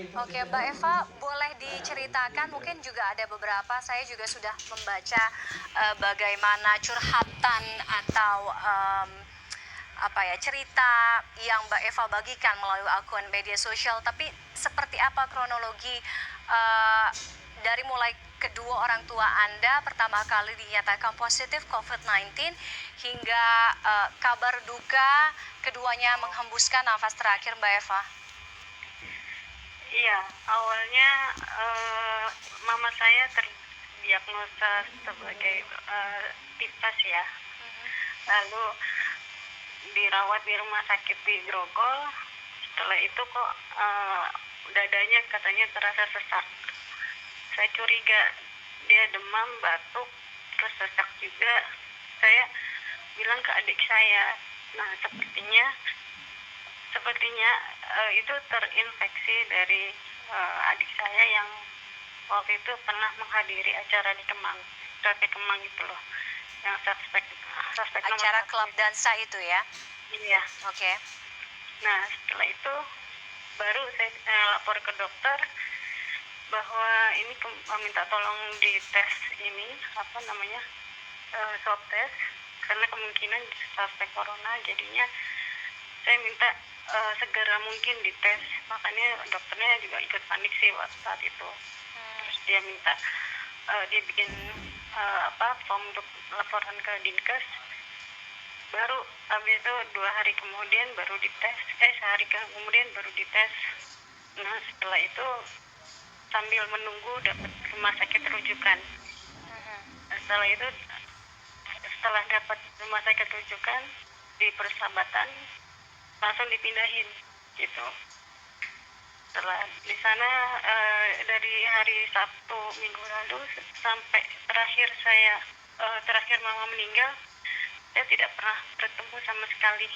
Oke, Mbak Eva, boleh diceritakan, mungkin juga ada beberapa, saya juga sudah membaca bagaimana curhatan atau apa ya, cerita yang Mbak Eva bagikan melalui akun media sosial, tapi seperti apa kronologi eh, dari mulai kedua orang tua Anda pertama kali dinyatakan positif COVID-19 hingga kabar duka keduanya menghembuskan nafas terakhir, Mbak Eva? Iya, awalnya mama saya terdiagnosa sebagai tipes ya. Lalu dirawat di rumah sakit di Grogol. Setelah itu kok dadanya katanya terasa sesak. Saya curiga dia demam, batuk, terus sesak juga. Saya bilang ke adik saya, nah sepertinya itu terinfeksi dari adik saya yang waktu itu pernah menghadiri acara di Kemang, Cafe Kemang gitu loh, yang suspek nomor Acara 1 klub itu. dansa itu ya? Iya. Oke. Nah setelah itu baru saya lapor ke dokter bahwa ini minta tolong dites ini apa namanya swab test karena kemungkinan suspek corona, jadinya saya minta segera mungkin dites. Makanya dokternya juga ikut panik sih waktu saat itu. Terus dia minta dia bikin form untuk laporan ke Dinkes. Baru habis itu 2 hari kemudian baru dites, sehari kemudian baru dites. Nah setelah itu sambil menunggu dapat rumah sakit rujukan. Setelah itu setelah dapat rumah sakit rujukan di Persahabatan langsung dipindahin gitu. Setelah di sana dari hari Sabtu minggu lalu sampai terakhir mama meninggal, saya tidak pernah bertemu sama sekali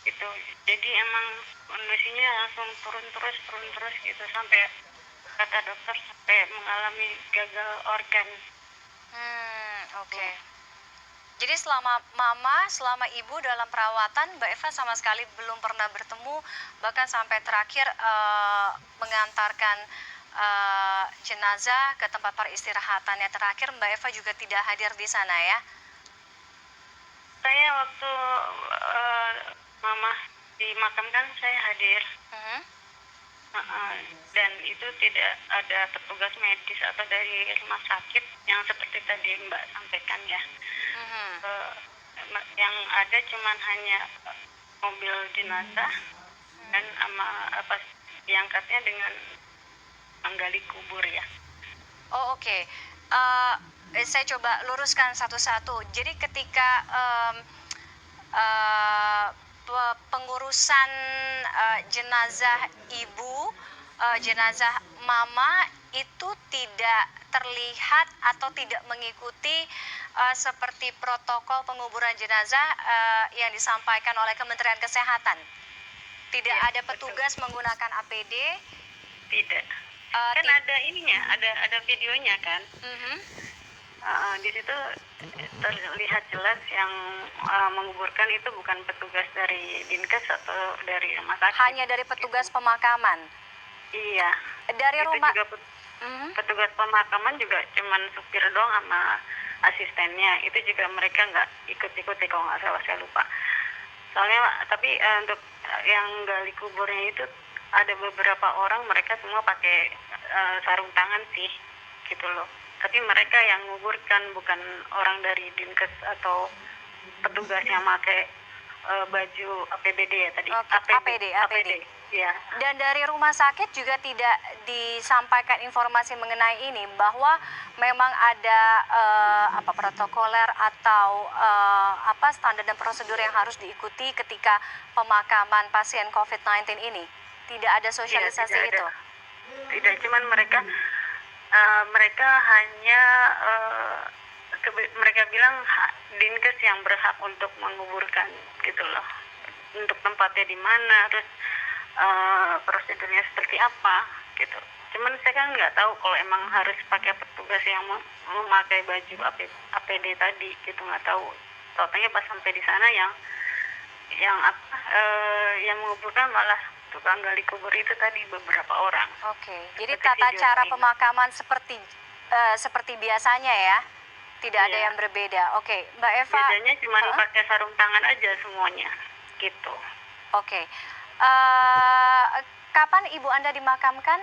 gitu. Jadi emang kondisinya langsung turun terus gitu, sampai kata dokter sampai mengalami gagal organ. Oke. Jadi selama ibu dalam perawatan, Mbak Eva sama sekali belum pernah bertemu, bahkan sampai terakhir mengantarkan jenazah ke tempat peristirahatannya terakhir, Mbak Eva juga tidak hadir di sana ya? Saya waktu mama dimakamkan saya hadir. Dan itu tidak ada petugas medis atau dari rumah sakit yang seperti tadi Mbak sampaikan ya. Yang ada cuman hanya mobil jenazah dan sama diangkatnya dengan menggali kubur ya. Oh oke. Saya coba luruskan satu-satu. Jadi ketika pengurusan jenazah ibu, jenazah mama itu tidak terlihat atau tidak mengikuti seperti protokol penguburan jenazah yang disampaikan oleh Kementerian Kesehatan. Tidak ya, ada petugas betul menggunakan APD. Tidak. Kan ada ininya, ada videonya kan. Di situ terlihat jelas yang menguburkan itu bukan petugas dari Dinkes atau dari rumah sakit. Hanya dari petugas pemakaman. Iya. Dari itu rumah. Juga petugas pemakaman juga cuman supir doang sama asistennya. Itu juga mereka nggak ikut-ikut kalau nggak salah, saya lupa. Soalnya tapi untuk yang gali kuburnya itu ada beberapa orang, mereka semua pakai sarung tangan sih gitu loh. Tapi mereka yang menguburkan bukan orang dari Dinkes atau petugas yang pakai baju APBD ya tadi. APD. Ya. Dan dari rumah sakit juga tidak disampaikan informasi mengenai ini, bahwa memang ada protokoler atau standar dan prosedur yang harus diikuti ketika pemakaman pasien COVID-19 ini. Tidak ada sosialisasi ya, itu. Tidak, cuman mereka hanya mereka bilang Dinkes yang berhak untuk menguburkan gitu loh, untuk tempatnya di mana, terus prosedurnya seperti apa gitu. Cuman saya kan nggak tahu kalau emang harus pakai petugas yang memakai baju APD tadi gitu, nggak tahu. Totalnya pas sampai di sana yang menguburkan malah tukang gali kubur itu tadi beberapa orang. Oke, jadi Seperti tata video cara saya. pemakaman seperti biasanya ya, tidak ada Iya. yang berbeda. Oke, Mbak Eva. Bedanya cuma Heeh. pakai sarung tangan aja semuanya, gitu. Oke, kapan ibu Anda dimakamkan?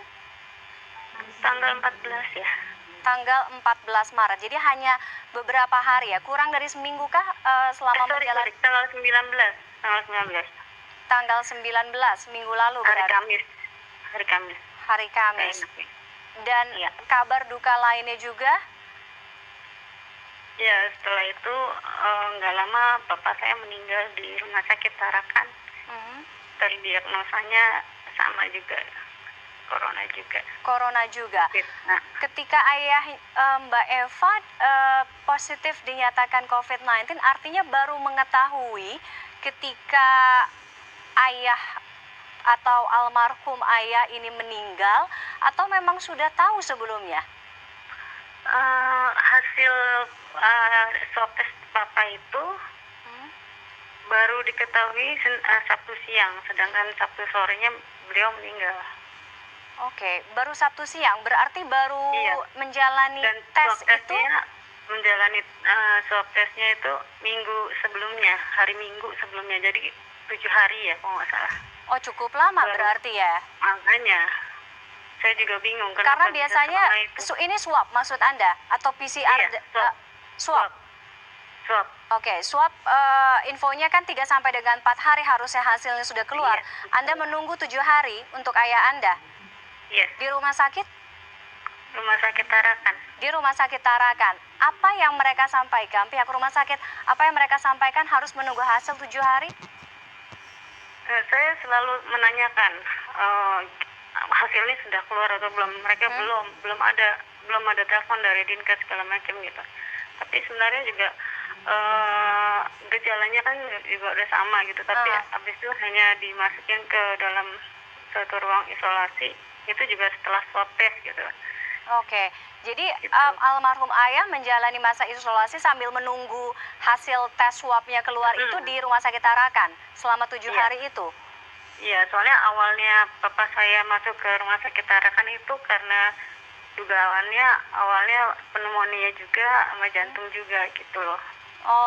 Tanggal 14 ya. Tanggal 14 Maret. Jadi hanya beberapa hari ya, kurang dari seminggu kah selama Sorry, menjalani tanggal 19. Tanggal 19. tanggal 19 minggu lalu Hari berarti Kamis. Hari Kamis. hari Kamis. Enaknya. Dan Iya. kabar duka lainnya juga? Ya, setelah itu nggak lama bapak saya meninggal di rumah sakit Tarakan. Mhm. Terdiagnosanya sama juga, corona juga. Corona juga. Nah, Ketika ayah Mbak Eva positif dinyatakan COVID-19, artinya baru mengetahui ketika ayah atau almarhum ayah ini meninggal, atau memang sudah tahu sebelumnya? hasil swab tes papa itu Hmm? baru diketahui Sabtu siang, sedangkan Sabtu sorenya beliau meninggal. Oke, baru Sabtu siang, berarti baru Iya. menjalani Dan tes swab itu. tesnya menjalani swab tesnya itu minggu sebelumnya, hari Minggu sebelumnya, jadi 7 hari ya kalau nggak salah. Oh, cukup lama Baru. berarti ya. Makanya saya juga bingung Karena kenapa bisa biasanya selama itu. ini swab maksud Anda atau PCR? Iya, swab. Swab. Oke, swab infonya kan 3 sampai dengan 4 hari harusnya hasilnya sudah keluar. Iya, betul. Anda menunggu 7 hari untuk ayah Anda Yes, di rumah sakit? rumah sakit Tarakan. Di rumah sakit Tarakan. Apa yang mereka sampaikan? Pihak rumah sakit, apa yang mereka sampaikan harus menunggu hasil 7 hari? Saya selalu menanyakan hasilnya sudah keluar atau belum. Mereka belum ada telepon dari Dinkes segala macam gitu. Tapi sebenarnya juga gejalanya kan juga udah sama gitu. Tapi habis itu hanya dimasukin ke dalam suatu ruang isolasi. Itu juga setelah swab test gitu. Oke, jadi Gitu. almarhum ayah menjalani masa isolasi sambil menunggu hasil tes swabnya keluar itu di rumah sakit Tarakan selama 7 Iya. hari itu. Iya, soalnya awalnya papa saya masuk ke rumah sakit Tarakan itu karena dugaannya awalnya pneumonia juga sama jantung juga gitu loh.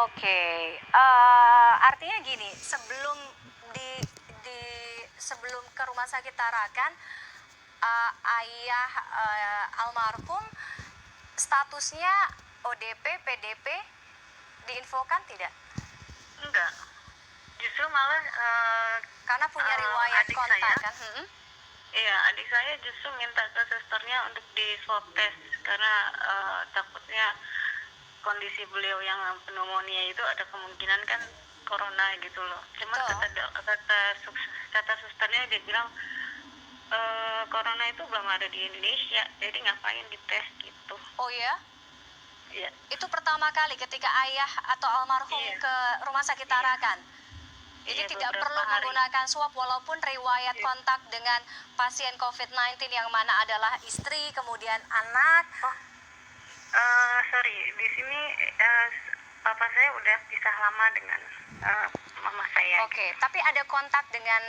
Oke, artinya gini, sebelum sebelum ke rumah sakit Tarakan, ayah almarhum statusnya ODP, PDP diinfokan tidak? Enggak, justru malah Karena punya riwayat adik kontak saya. kan? iya, adik saya justru minta ke susternya untuk di swab test karena takutnya kondisi beliau yang pneumonia itu ada kemungkinan kan corona gitu loh. Cuman Betul. kata susternya dia bilang corona itu belum ada di Indonesia, jadi ngapain dites gitu. Oh ya? Iya. Itu pertama kali ketika ayah atau almarhum Iya. ke rumah sakit Tarakan. Jadi Iya, tidak beberapa perlu hari. menggunakan swab walaupun riwayat Iya. kontak dengan pasien COVID-19 yang mana adalah istri, kemudian anak. Sorry, di sini papa saya udah pisah lama dengan mama saya. Oke, tapi ada kontak dengan